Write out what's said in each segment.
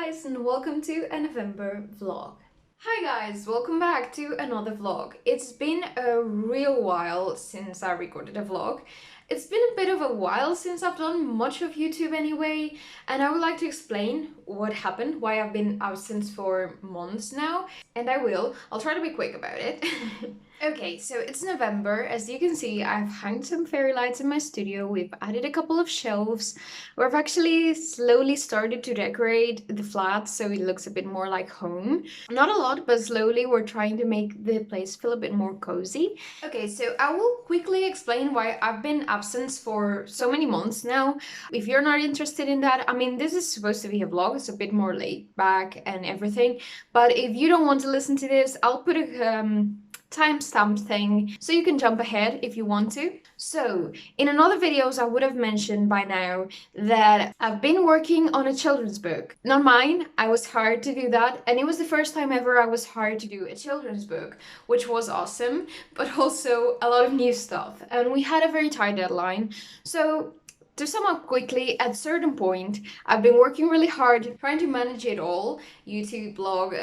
guys, and welcome to a November vlog. Hi guys, welcome back to another vlog. It's been a real while since I recorded a vlog. It's been a bit of a while since I've done much of YouTube anyway, and I would like to explain what happened, why I've been absent for months now, and I will. I'll try to be quick about it. Okay, so it's November. As you can see, I've hung some fairy lights in my studio. We've added a couple of shelves. We've actually slowly started to decorate the flat so it looks a bit more like home. Not a lot, but slowly we're trying to make the place feel a bit more cozy. Okay, so I will quickly explain why I've been absent for so many months now. If you're not interested in that, I mean, this is supposed to be a vlog. It's a bit more laid back and everything. But if you don't want to listen to this, I'll put a timestamp thing so you can jump ahead if you want to. So in another videos I would have mentioned by now that I've been working on a children's book. Not mine, I was hired to do that, and it was the first time ever I was hired to do a children's book, which was awesome, but also a lot of new stuff, and we had a very tight deadline. So to sum up quickly, at a certain point, I've been working really hard trying to manage it all, YouTube, blog,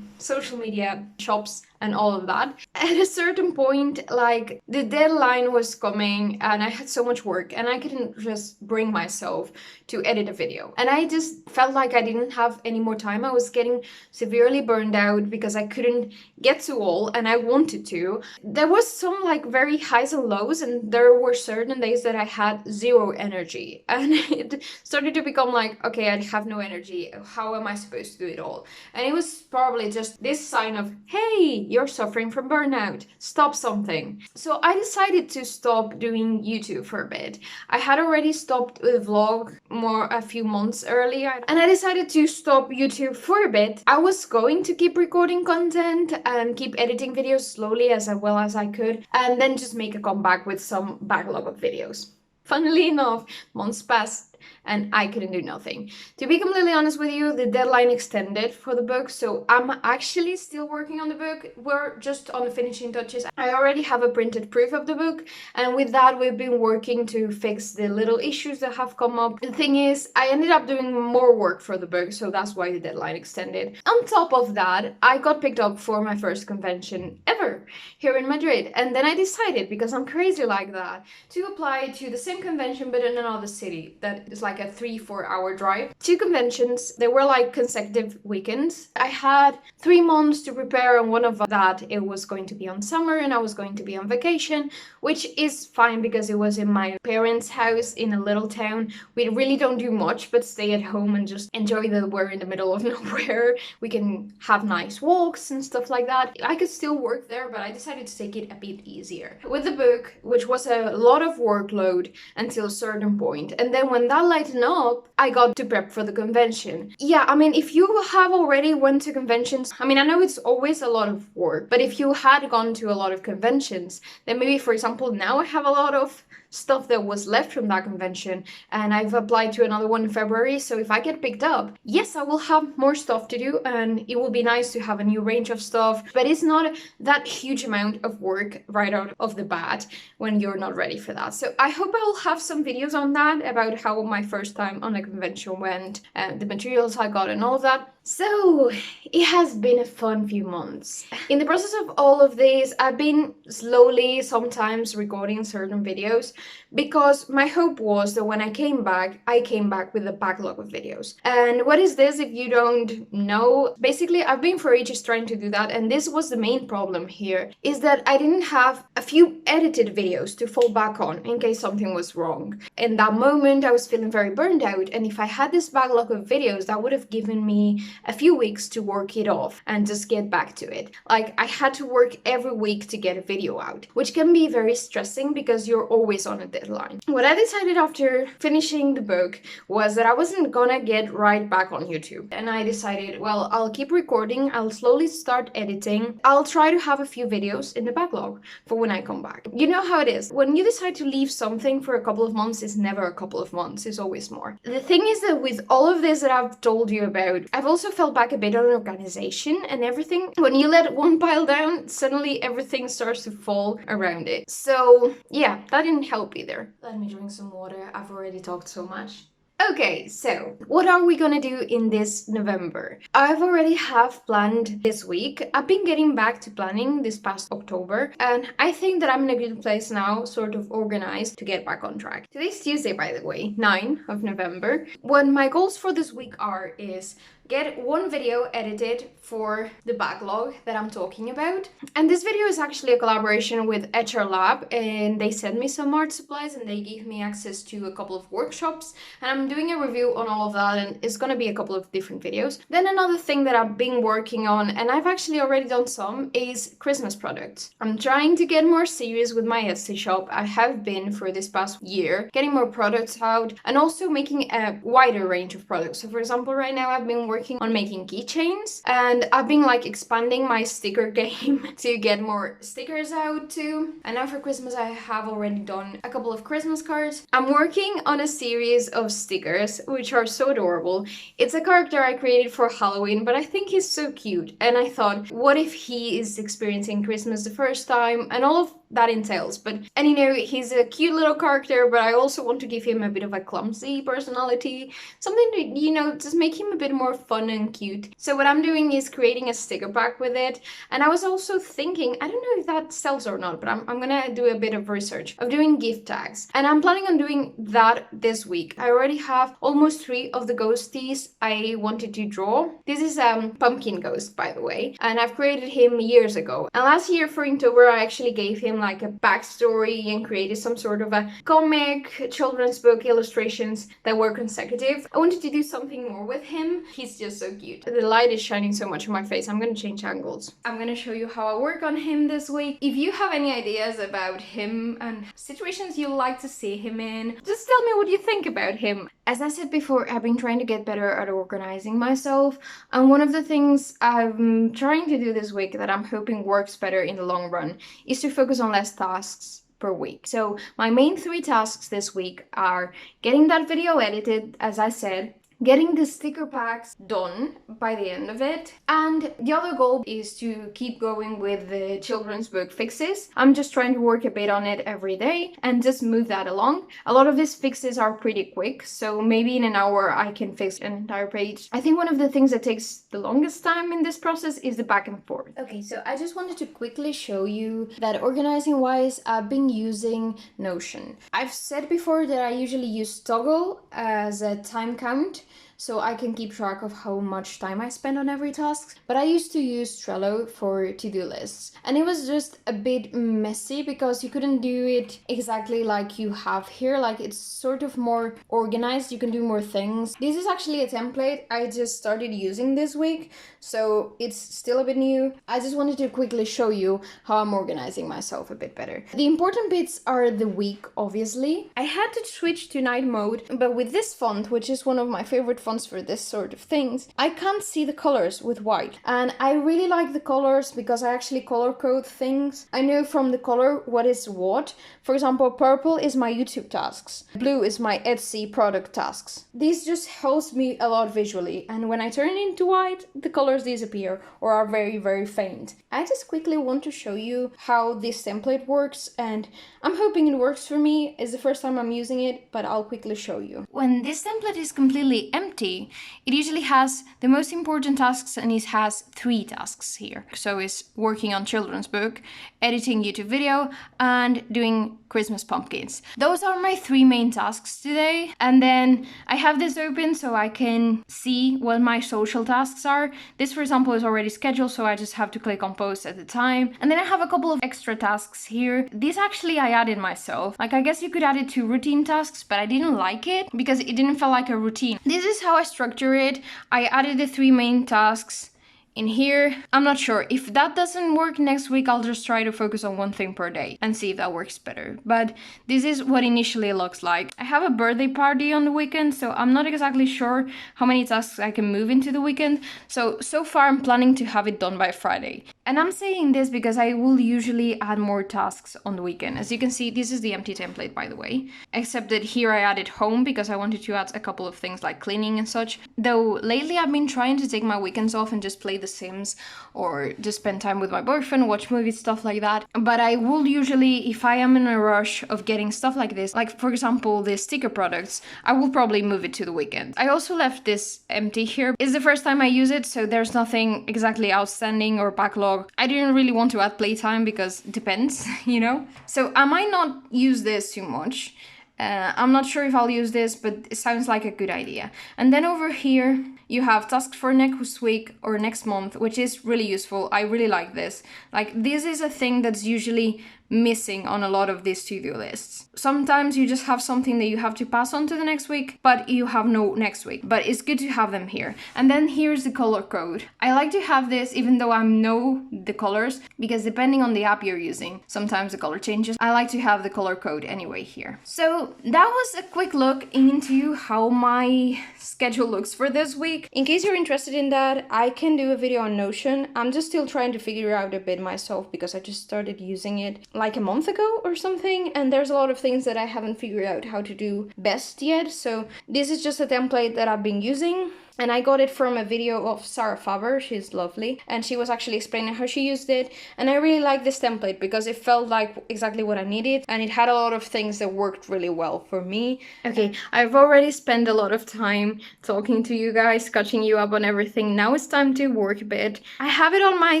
social media, shops, and all of that. At a certain point, like, the deadline was coming and I had so much work and I couldn't just bring myself to edit a video. And I just felt like I didn't have any more time. I was getting severely burned out because I couldn't get to all, and I wanted to. There was some like very highs and lows, and there were certain days that I had zero energy. And it started to become like, okay, I have no energy. How am I supposed to do it all? And it was probably just this sign of, hey, you're suffering from burnout, stop something. So I decided to stop doing YouTube for a bit. I had already stopped the vlog a few months earlier, and I decided to stop YouTube for a bit. I was going to keep recording content and keep editing videos slowly as well as I could, and then just make a comeback with some backlog of videos. Funnily enough, months passed and I couldn't do nothing. To be completely honest with you, the deadline extended for the book, so I'm actually still working on the book. We're just on the finishing touches. I already have a printed proof of the book, and with that we've been working to fix the little issues that have come up. The thing is, I ended up doing more work for the book, so that's why the deadline extended. On top of that, I got picked up for my first convention ever here in Madrid, and then I decided, because I'm crazy like that, to apply to the same convention but in another city that is like a 3-4 hour drive. 2 conventions, they were like consecutive weekends. I had 3 months to prepare, and one of that it was going to be on summer and I was going to be on vacation, which is fine because it was in my parents' house in a little town. We really don't do much but stay at home and just enjoy that we're in the middle of nowhere. We can have nice walks and stuff like that. I could still work there, but I decided to take it a bit easier with the book, which was a lot of workload until a certain point. And then when that lightened up, I got to prep for the convention. Yeah, I mean, if you have already went to conventions, I mean, I know it's always a lot of work, but if you had gone to a lot of conventions, then maybe, for example, now I have a lot of stuff that was left from that convention, and I've applied to another one in February, so if I get picked up, yes, I will have more stuff to do, and it will be nice to have a new range of stuff, but it's not that huge amount of work right out of the bat when you're not ready for that. So I hope I'll have some videos on that, about how my first time on a convention went, and the materials I got and all of that. So it has been a fun few months. In the process of all of this, I've been slowly sometimes recording certain videos, because my hope was that when I came back with a backlog of videos. And what is this, if you don't know? Basically, I've been for ages trying to do that, and this was the main problem here, is that I didn't have a few edited videos to fall back on in case something was wrong. In that moment, I was feeling very burned out, and if I had this backlog of videos, that would have given me a few weeks to work it off and just get back to it. Like, I had to work every week to get a video out, which can be very stressing because you're always on a deadline. What I decided after finishing the book was that I wasn't gonna get right back on YouTube, and I decided, well, I'll keep recording, I'll slowly start editing, I'll try to have a few videos in the backlog for when I come back. You know how it is, when you decide to leave something for a couple of months, it's never a couple of months, it's always more. The thing is that with all of this that I've told you about, I've also fell back a bit on organization and everything. When you let one pile down, suddenly everything starts to fall around it. So yeah, that didn't help either. Let me drink some water, I've already talked so much. Okay, so what are we gonna do in this November? I've already have planned this week. I've been getting back to planning this past October, and I think that I'm in a good place now, sort of organized to get back on track. Today's Tuesday, by the way, 9th of November. What my goals for this week are is get one video edited for the backlog that I'm talking about. And this video is actually a collaboration with HR Lab, and they sent me some art supplies and they gave me access to a couple of workshops, and I'm doing a review on all of that, and it's gonna be a couple of different videos. Then another thing that I've been working on, and I've actually already done some, is Christmas products. I'm trying to get more serious with my Etsy shop. I have been for this past year, getting more products out and also making a wider range of products. So for example, right now I've been working on making keychains, and I've been like expanding my sticker game to get more stickers out too. And now for Christmas I have already done a couple of Christmas cards. I'm working on a series of stickers which are so adorable. It's a character I created for Halloween, but I think he's so cute, and I thought, what if he is experiencing Christmas the first time and all of that entails. And you know, he's a cute little character, but I also want to give him a bit of a clumsy personality, something to, you know, just make him a bit more fun and cute. So what I'm doing is creating a sticker pack with it, and I was also thinking, I don't know if that sells or not, but I'm gonna do a bit of research of doing gift tags, and I'm planning on doing that this week. I already have almost 3 of the ghosties I wanted to draw. This is Pumpkin Ghost, by the way, and I've created him years ago. And last year for Inktober, I actually gave him like a backstory and created some sort of a comic, children's book illustrations that were consecutive. I wanted to do something more with him. He's just so cute. The light is shining so much on my face. I'm gonna change angles. I'm gonna show you how I work on him this week. If you have any ideas about him and situations you like to see him in, just tell me what you think about him. As I said before, I've been trying to get better at organizing myself, and one of the things I'm trying to do this week that I'm hoping works better in the long run is to focus on less tasks per week. So my main 3 tasks this week are getting that video edited, as I said, getting the sticker packs done by the end of it, and the other goal is to keep going with the children's book fixes. I'm just trying to work a bit on it every day and just move that along. A lot of these fixes are pretty quick, so maybe in an hour I can fix an entire page. I think one of the things that takes the longest time in this process is the back and forth. Okay, so I just wanted to quickly show you that organizing wise, I've been using Notion. I've said before that I usually use Toggle as a time count, so I can keep track of how much time I spend on every task. But I used to use Trello for to-do lists, and it was just a bit messy because you couldn't do it exactly like you have here. Like, it's sort of more organized, you can do more things. This is actually a template I just started using this week, so it's still a bit new. I just wanted to quickly show you how I'm organizing myself a bit better. The important bits are the week, obviously. I had to switch to night mode, but with this font, which is one of my favorite fonts for this sort of things, I can't see the colors with white, and I really like the colors because I actually color code things. I know from the color what is what. For example, purple is my YouTube tasks, blue is my Etsy product tasks. This just helps me a lot visually, and when I turn it into white, the colors disappear or are very, very faint. I just quickly want to show you how this template works, and I'm hoping it works for me. It's the first time I'm using it, but I'll quickly show you. When this template is completely empty, it usually has the most important tasks, and it has 3 tasks here. So it's working on children's book, editing YouTube video, and doing Christmas pumpkins. Those are my 3 main tasks today. And then I have this open so I can see what my social tasks are. This, for example, is already scheduled, so I just have to click on post at the time. And then I have a couple of extra tasks here. This actually I added myself. Like, I guess you could add it to routine tasks, but I didn't like it because it didn't feel like a routine. This is how I structure it. I added the 3 main tasks in here. I'm not sure. If that doesn't work next week, I'll just try to focus on one thing per day and see if that works better. But this is what initially looks like. I have a birthday party on the weekend, so I'm not exactly sure how many tasks I can move into the weekend. So far I'm planning to have it done by Friday. And I'm saying this because I will usually add more tasks on the weekend. As you can see, this is the empty template, by the way. Except that here I added home because I wanted to add a couple of things like cleaning and such. Though lately I've been trying to take my weekends off and just play The Sims or just spend time with my boyfriend, watch movies, stuff like that. But I will usually, if I am in a rush of getting stuff like this, like for example the sticker products, I will probably move it to the weekend. I also left this empty here. It's the first time I use it, so there's nothing exactly outstanding or backlog. I didn't really want to add playtime because it depends, you know? So I might not use this too much. I'm not sure if I'll use this, but it sounds like a good idea. And then over here, you have tasks for next week or next month, which is really useful. I really like this. Like, this is a thing that's usually missing on a lot of these to-do lists. Sometimes you just have something that you have to pass on to the next week, but you have no next week. But it's good to have them here. And then here's the color code. I like to have this even though I know the colors, because depending on the app you're using, sometimes the color changes. I like to have the color code anyway here. So that was a quick look into how my schedule looks for this week. In case you're interested in that, I can do a video on Notion. I'm just still trying to figure out a bit myself because I just started using it like a month ago or something, and there's a lot of things that I haven't figured out how to do best yet. So this is just a template that I've been using. And I got it from a video of Sarah Faber, she's lovely, and she was actually explaining how she used it. And I really like this template because it felt like exactly what I needed, and it had a lot of things that worked really well for me. Okay, I've already spent a lot of time talking to you guys, catching you up on everything. Now it's time to work a bit. I have it on my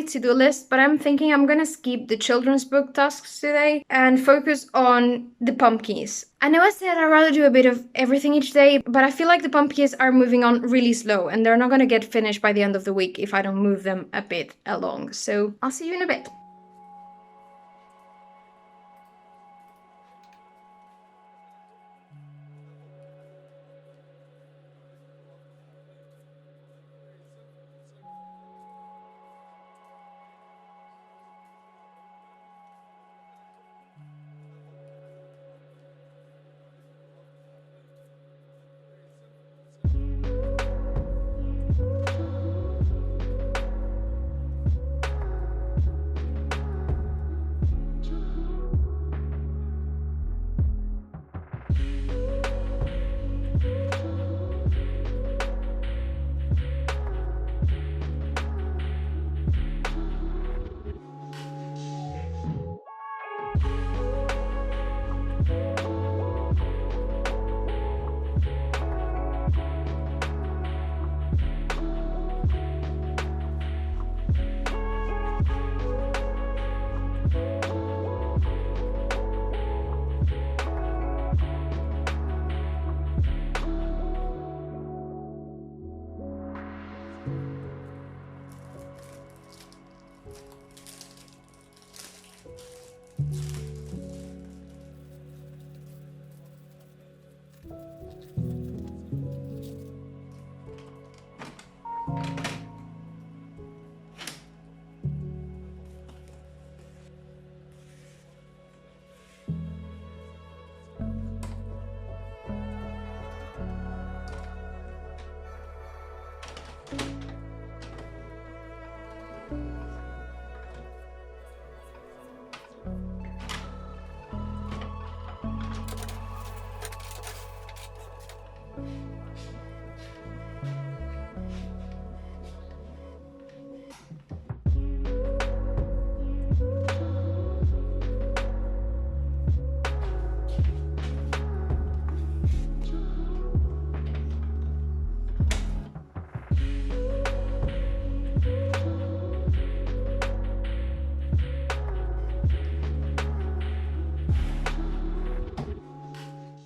to-do list, but I'm thinking I'm gonna skip the children's book tasks today and focus on the pumpkins. I know I said I'd rather do a bit of everything each day, but I feel like the pumpkins are moving on really slow and they're not gonna get finished by the end of the week if I don't move them a bit along. So I'll see you in a bit.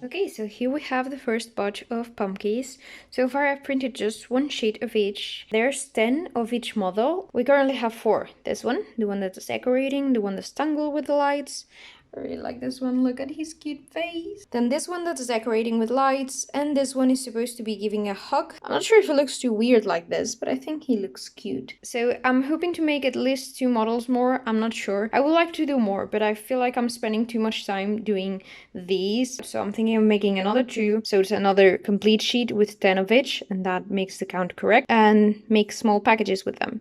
Okay, so here we have the first batch of pumpkins. So far I've printed just one sheet of each. There's 10 of each model. We currently have 4. This one, the one that's decorating, the one that's tangled with the lights. I really like this one, look at his cute face. Then this one that's decorating with lights, and this one is supposed to be giving a hug. I'm not sure if it looks too weird like this, but I think he looks cute. So I'm hoping to make at least 2 models more, I'm not sure. I would like to do more, but I feel like I'm spending too much time doing these. So I'm thinking of making another 2, so it's another complete sheet with 10 of each, and that makes the count correct, and make small packages with them.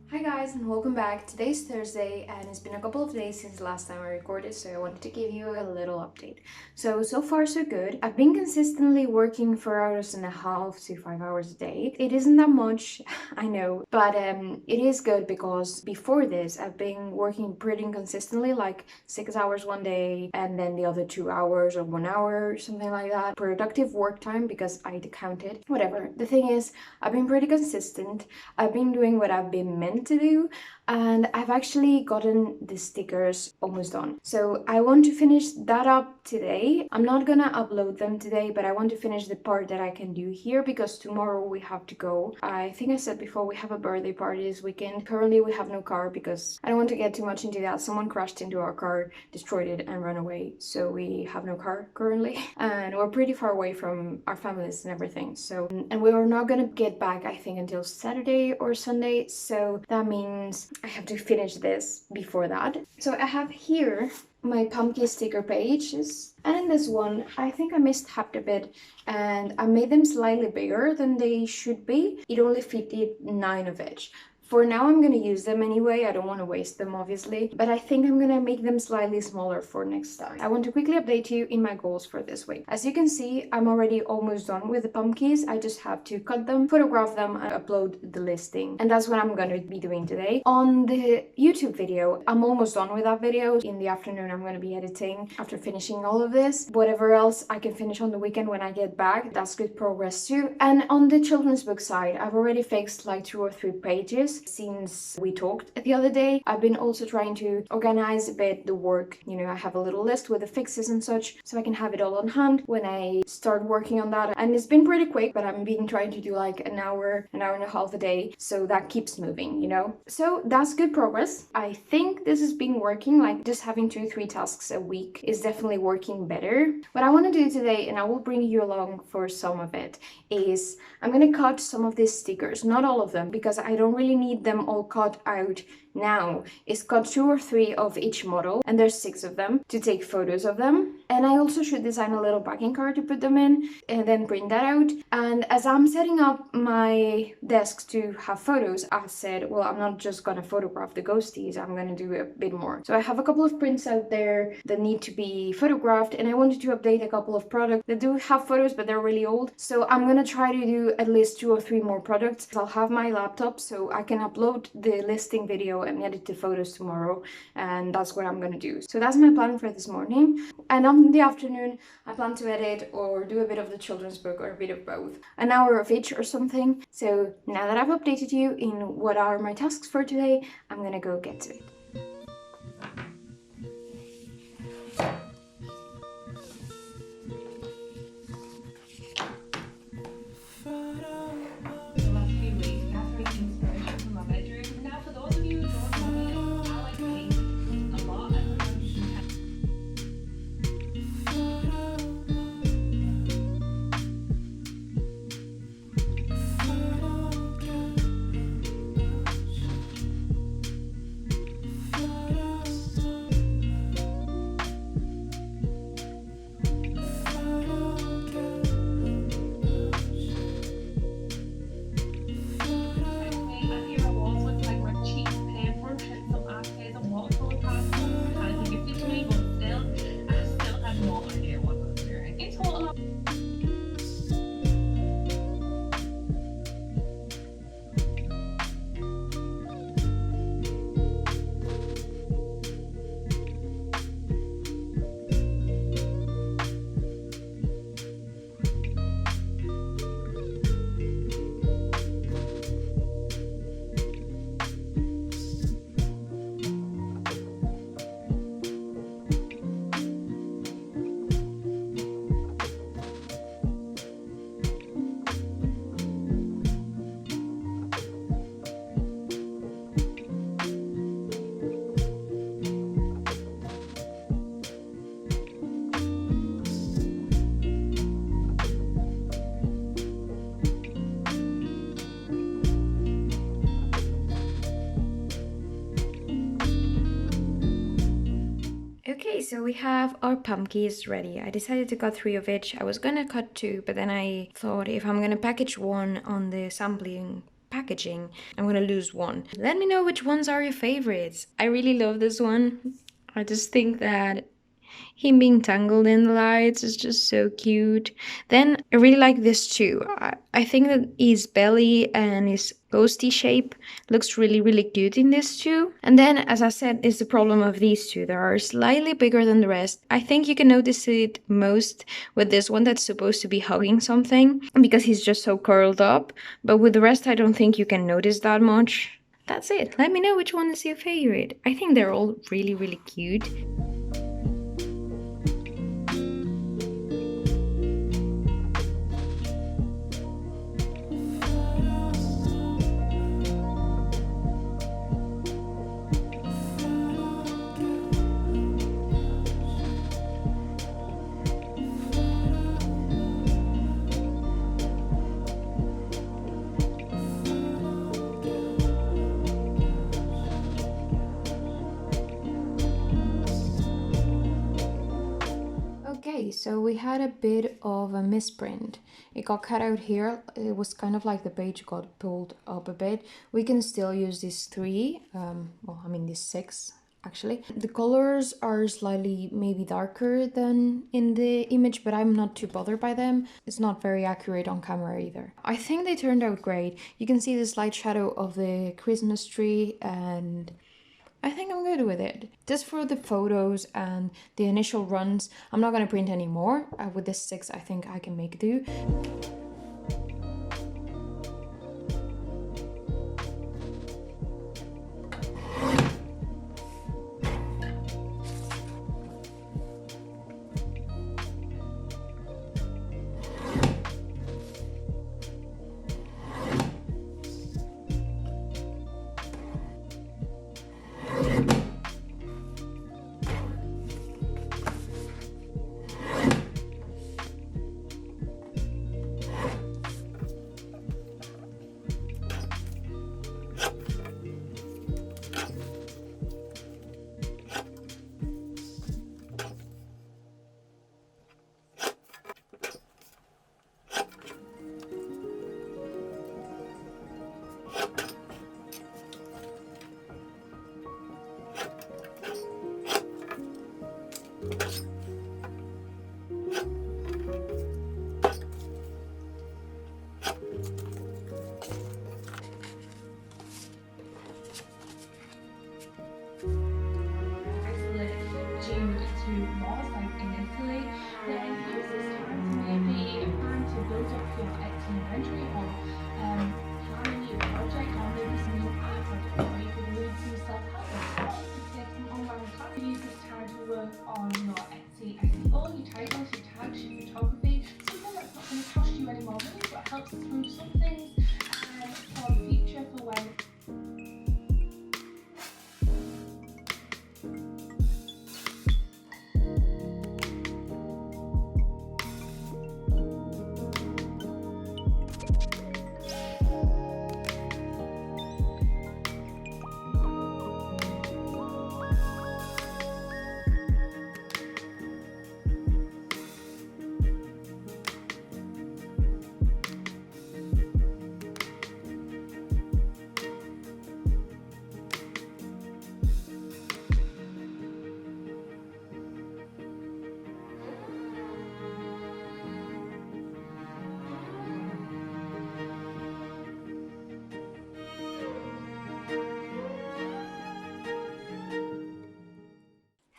Hi guys and welcome back. Today's Thursday and it's been a couple of days since the last time I recorded, so I wanted to give you a little update. So far so good. I've been consistently working 4.5 hours to 5 hours a day. It isn't that much, I know, but it is good because before this I've been working pretty consistently, like 6 hours one day and then the other 2 hours or 1 hour, something like that. Productive work time because I counted. Whatever. The thing is, I've been pretty consistent. I've been doing what I've been meant to do, and I've actually gotten the stickers almost done. So I want to finish that up today. I'm not gonna upload them today, but I want to finish the part that I can do here because tomorrow we have to go. I think I said before we have a birthday party this weekend. Currently we have no car because I don't want to get too much into that. Someone crashed into our car, destroyed it and ran away. So we have no car currently and we're pretty far away from our families and everything. So, and we are not gonna get back I think until Saturday or Sunday. So that means I have to finish this before that. So I have here my Pumpky sticker pages, and in this one I think I mishapped a bit and I made them slightly bigger than they should be. It only fitted 9 of each. For now, I'm gonna use them anyway. I don't want to waste them, obviously, but I think I'm gonna make them slightly smaller for next time. I want to quickly update you in my goals for this week. As you can see, I'm already almost done with the pumpkins. I just have to cut them, photograph them, and upload the listing. And that's what I'm gonna be doing today. On the YouTube video, I'm almost done with that video. In the afternoon, I'm gonna be editing after finishing all of this. Whatever else I can finish on the weekend when I get back, that's good progress too. And on the children's book side, I've already fixed like 2 or 3 pages since we talked the other day. I've been also trying to organize a bit the work. You know, I have a little list with the fixes and such, so I can have it all on hand when I start working on that. And it's been pretty quick, but I've been trying to do like an hour and a half a day, so that keeps moving, you know? So that's good progress. I think this has been working, like just having 2-3 tasks a week is definitely working better. What I want to do today, and I will bring you along for some of it, is I'm gonna cut some of these stickers, not all of them, because I don't really need them all cut out now. It's got 2 or 3 of each model, and there's 6 of them to take photos of them. And I also should design a little backing card to put them in and then print that out. And as I'm setting up my desk to have photos, I said, well, I'm not just gonna photograph the ghosties, I'm gonna do a bit more. So I have a couple of prints out there that need to be photographed, and I wanted to update a couple of products that do have photos, but they're really old. So I'm gonna try to do at least 2 or 3 more products. I'll have my laptop so I can upload the listing video and edit the photos tomorrow, and that's what I'm gonna do. So that's my plan for this morning. And in the afternoon, I plan to edit or do a bit of the children's book or a bit of both. An hour of each or something. So now that I've updated you in what are my tasks for today, I'm gonna go get to it. Okay, so we have our pumpkins ready. I decided to cut 3 of each. I was gonna cut 2, but then I thought if I'm gonna package one on the sampling packaging. I'm gonna lose one. Let me know which ones are your favorites. I really love this one. I just think that him being tangled in the lights is just so cute. Then I really like this too. I think that his belly and his ghosty shape looks really, really cute in this too. And then, as I said, is the problem of these two. They are slightly bigger than the rest. I think you can notice it most with this one that's supposed to be hugging something because he's just so curled up. But with the rest, I don't think you can notice that much. That's it. Let me know which one is your favorite. I think they're all really, really cute. Okay, so we had a bit of a misprint. It got cut out here. It was kind of like the page got pulled up a bit. We can still use these three, these six actually. The colors are slightly maybe darker than in the image, but I'm not too bothered by them. It's not very accurate on camera either. I think they turned out great. You can see the slight shadow of the Christmas tree, and I think I'm good with it. Just for the photos and the initial runs, I'm not gonna print anymore. With this 6, I think I can make do.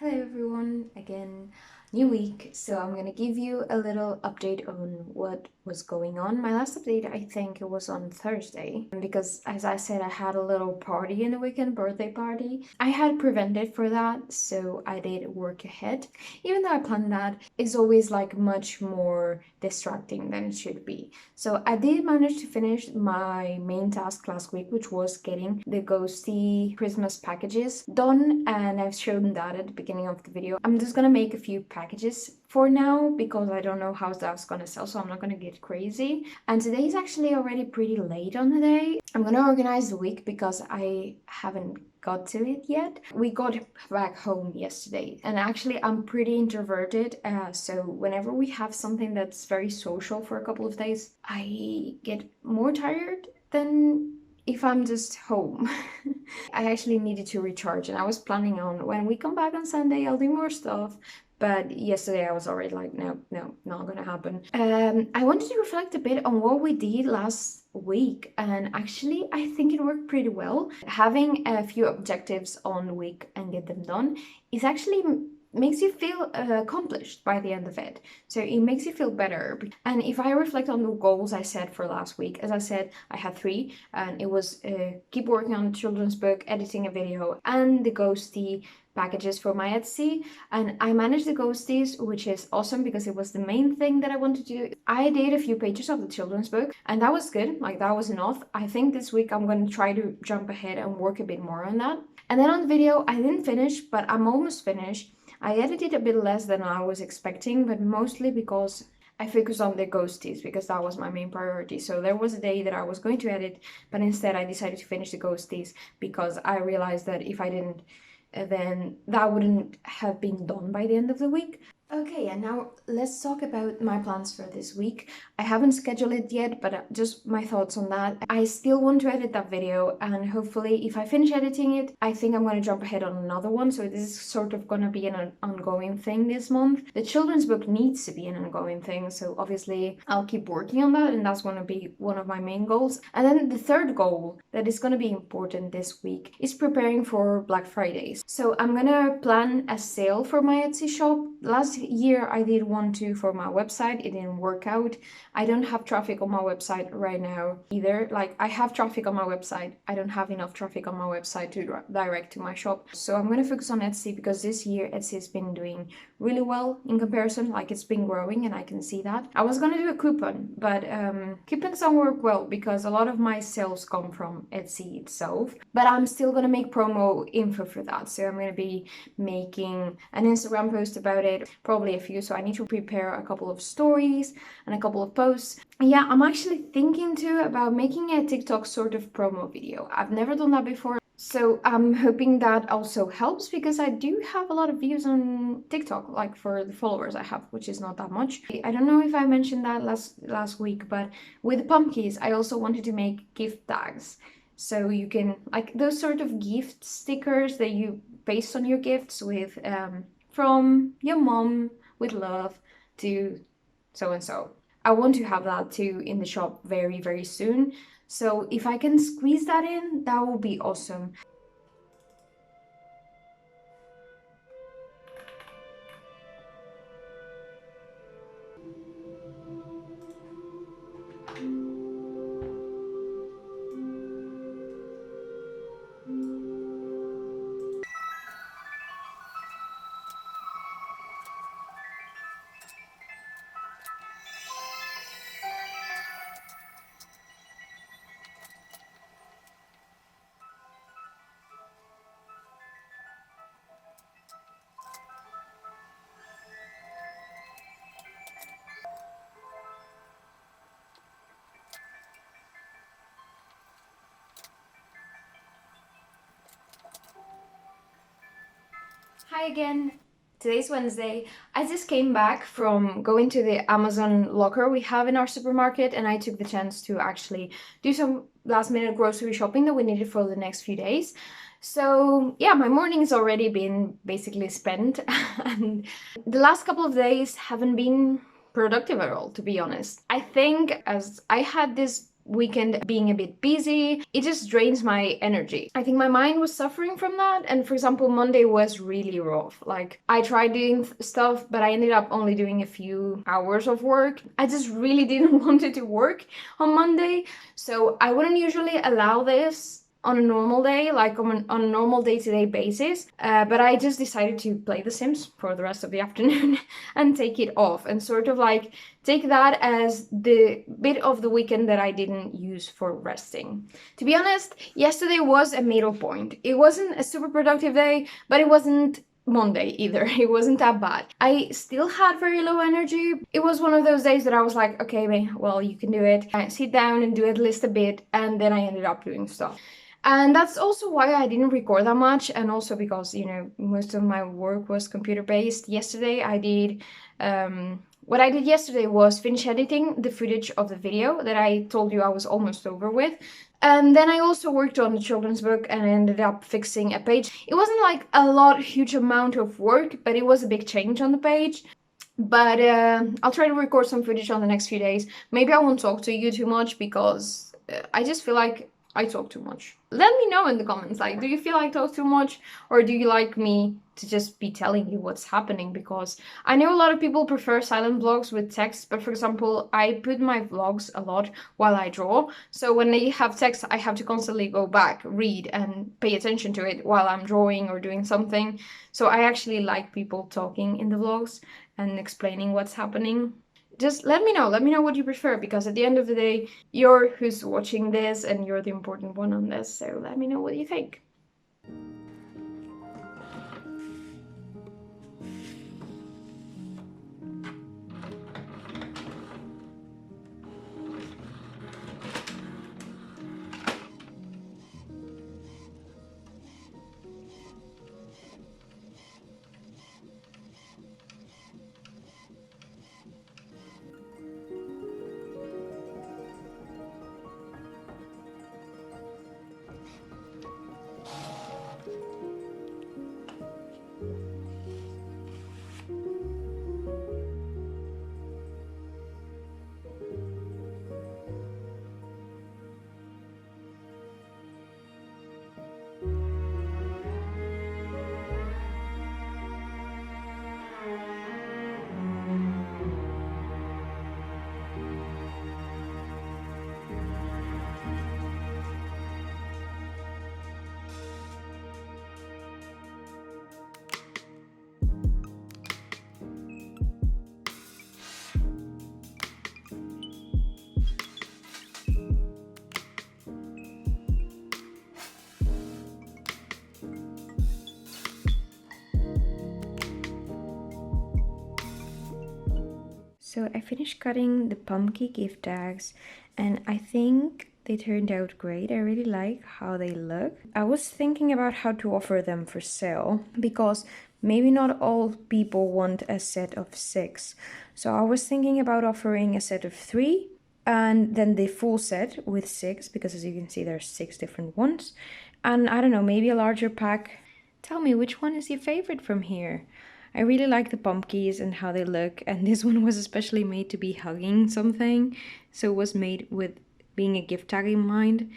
Hello everyone, again, new week, so I'm gonna give you a little update on what was going on. My last update, I think it was on Thursday, because as I said, I had a little party in the weekend, birthday party. I had prevented for that, so I did work ahead. Even though I planned that, it's always like much more distracting than it should be. So I did manage to finish my main task last week, which was getting the ghosty Christmas packages done, and I've shown that at the beginning of the video. I'm just gonna make a few packages for now because I don't know how that's gonna sell, so I'm not gonna get crazy. And today is actually already pretty late on the day. I'm gonna organize the week because I haven't got to it yet. We got back home yesterday, and actually I'm pretty introverted, so whenever we have something that's very social for a couple of days, I get more tired than if I'm just home. I actually needed to recharge, and I was planning on when we come back on Sunday, I'll do more stuff. But yesterday I was already like, no, no, not gonna happen. I wanted to reflect a bit on what we did last week, and actually I think it worked pretty well. Having a few objectives on the week and get them done is actually makes you feel accomplished by the end of it. So it makes you feel better. And if I reflect on the goals I set for last week, as I said, I had 3, and it was keep working on a children's book, editing a video, and the ghosty packages for my Etsy. And I managed the ghosties, which is awesome because it was the main thing that I wanted to do. I did a few pages of the children's book, and that was good. Like, that was enough. I think this week I'm going to try to jump ahead and work a bit more on that. And then on the video, I didn't finish, but I'm almost finished. I edited a bit less than I was expecting, but mostly because I focused on the ghosties because that was my main priority. So there was a day that I was going to edit, but instead I decided to finish the ghosties because I realized that if I didn't, then that wouldn't have been done by the end of the week. Okay, and now let's talk about my plans for this week. I haven't scheduled it yet, but just my thoughts on that. I still want to edit that video, and hopefully if I finish editing it, I think I'm going to jump ahead on another one. So this is sort of going to be an ongoing thing this month. The children's book needs to be an ongoing thing, so obviously I'll keep working on that, and that's going to be one of my main goals. And then the third goal that is going to be important this week is preparing for Black Fridays. So I'm going to plan a sale for my Etsy shop. Last year I did one too for my website. It didn't work out. I don't have traffic on my website right now either. Like, I have traffic on my website. I don't have enough traffic on my website to direct to my shop. So I'm going to focus on Etsy because this year Etsy has been doing really well in comparison. Like, it's been growing and I can see that. I was going to do a coupon, but coupons don't work well because a lot of my sales come from Etsy itself. But I'm still going to make promo info for that. So I'm going to be making an Instagram post about it, probably a few. So I need to prepare a couple of stories and a couple of posts. Yeah, I'm actually thinking too about making a TikTok sort of promo video. I've never done that before. So I'm hoping that also helps because I do have a lot of views on TikTok, like for the followers I have, which is not that much. I don't know if I mentioned that last week, but with Pumpkies, I also wanted to make gift tags. So you can, like, those sort of gift stickers that you paste on your gifts with, from your mom with love to so-and-so. I want to have that too in the shop very, very soon. So if I can squeeze that in, that will be awesome. Hi again. Today's Wednesday. I just came back from going to the Amazon locker we have in our supermarket, and I took the chance to actually do some last minute grocery shopping that we needed for the next few days. So yeah, my morning's already been basically spent and the last couple of days haven't been productive at all, to be honest. I think as I had this weekend being a bit busy, it just drains my energy. I think my mind was suffering from that, and for example, Monday was really rough. Like, I tried doing stuff, but I ended up only doing a few hours of work. I just really didn't want it to work on Monday, so I wouldn't usually allow this on a normal day, like on a normal day-to-day basis, but I just decided to play The Sims for the rest of the afternoon and take it off and sort of like take that as the bit of the weekend that I didn't use for resting. To be honest, yesterday was a middle point. It wasn't a super productive day, but it wasn't Monday either. It wasn't that bad. I still had very low energy. It was one of those days that I was like, okay, well, you can do it. I sit down and do at least a bit, and then I ended up doing stuff. And that's also why I didn't record that much, and also because, you know, most of my work was computer-based. Yesterday I did What I did yesterday was finish editing the footage of the video that I told you I was almost over with. And then I also worked on the children's book and ended up fixing a page. It wasn't like a huge amount of work, but it was a big change on the page. But I'll try to record some footage on the next few days. Maybe I won't talk to you too much because I just feel like I talk too much. Let me know in the comments, like, do you feel like I talk too much, or do you like me to just be telling you what's happening? Because I know a lot of people prefer silent vlogs with text, but for example, I put my vlogs a lot while I draw. So when they have text, I have to constantly go back, read, and pay attention to it while I'm drawing or doing something. So I actually like people talking in the vlogs and explaining what's happening. Just let me know what you prefer, because at the end of the day, you're who's watching this and you're the important one on this, so let me know what you think. So I finished cutting the Pumpky gift tags, and I think they turned out great. I really like how they look. I was thinking about how to offer them for sale, because maybe not all people want a set of 6. So I was thinking about offering a set of 3 and then the full set with 6, because as you can see there's 6 different ones. And I don't know, maybe a larger pack. Tell me, which one is your favorite from here? I really like the pumpkins and how they look, and this one was especially made to be hugging something, so it was made with being a gift tag in mind.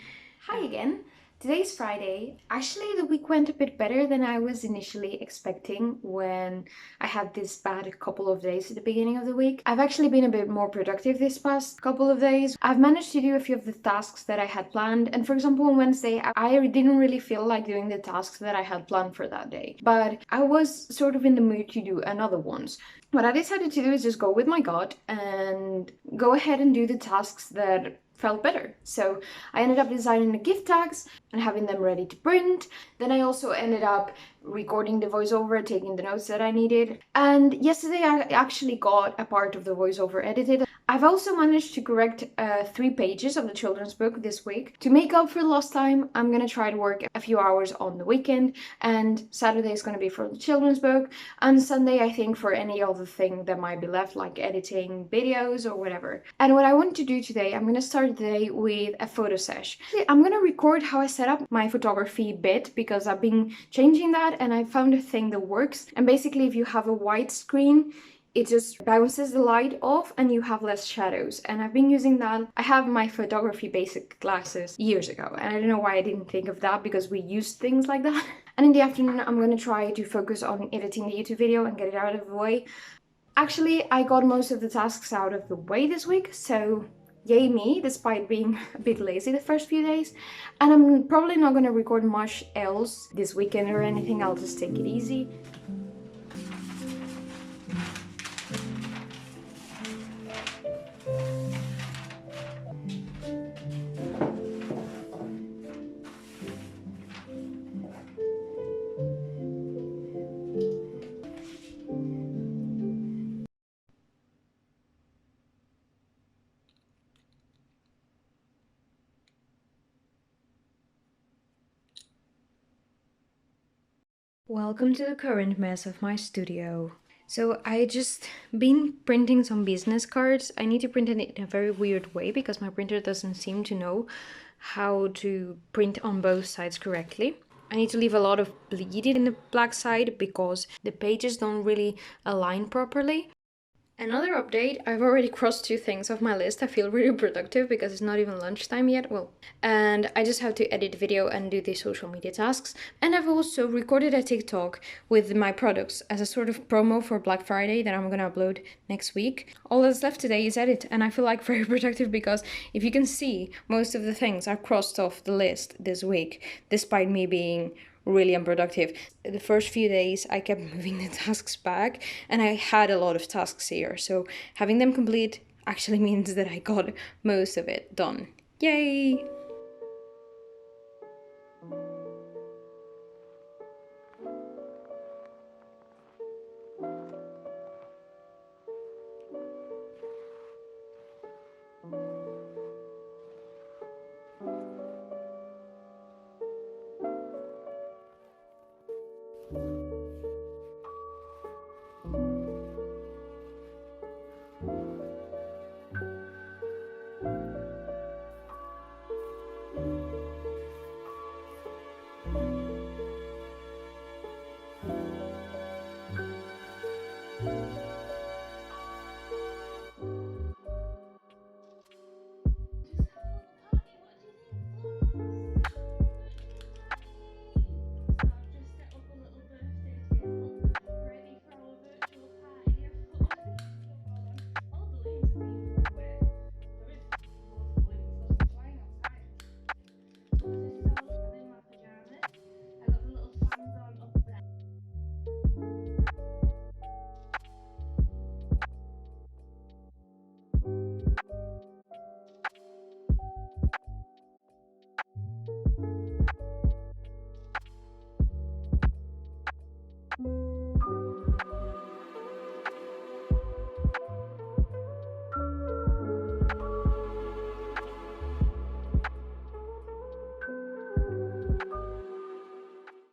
Hi again. Today's Friday. Actually, the week went a bit better than I was initially expecting when I had this bad couple of days at the beginning of the week. I've actually been a bit more productive this past couple of days. I've managed to do a few of the tasks that I had planned, and for example, on Wednesday, I didn't really feel like doing the tasks that I had planned for that day, but I was sort of in the mood to do another ones. What I decided to do is just go with my gut and go ahead and do the tasks that felt better. So I ended up designing the gift tags and having them ready to print. Then I also ended up recording the voiceover, taking the notes that I needed. And yesterday I actually got a part of the voiceover edited. I've also managed to correct 3 pages of the children's book this week. To make up for lost time, I'm gonna try to work a few hours on the weekend, and Saturday is gonna be for the children's book, and Sunday I think for any other thing that might be left, like editing videos or whatever. And what I want to do today, I'm gonna start the day with a photo sesh. I'm gonna record how I set up my photography bit, because I've been changing that and I found a thing that works. And basically, if you have a white screen, it just bounces the light off and you have less shadows, and I've been using that. I have my photography basic glasses years ago, and I don't know why I didn't think of that, because we used things like that. And in the afternoon I'm going to try to focus on editing the YouTube video and get it out of the way. Actually, I got most of the tasks out of the way this week, so yay me, despite being a bit lazy the first few days. And I'm probably not going to record much else this weekend or anything. I'll just take it easy. Welcome to the current mess of my studio. So I just been printing some business cards. I need to print it in a very weird way because my printer doesn't seem to know how to print on both sides correctly. I need to leave a lot of bleed in the black side because the pages don't really align properly. Another update, I've already crossed 2 things off my list. I feel really productive because it's not even lunchtime yet. Well, and I just have to edit video and do the social media tasks. And I've also recorded a TikTok with my products as a sort of promo for Black Friday that I'm gonna upload next week. All that's left today is edit, and I feel like very productive because if you can see, most of the things are crossed off the list this week, despite me being really unproductive. The first few days I kept moving the tasks back and I had a lot of tasks here, so having them complete actually means that I got most of it done. Yay!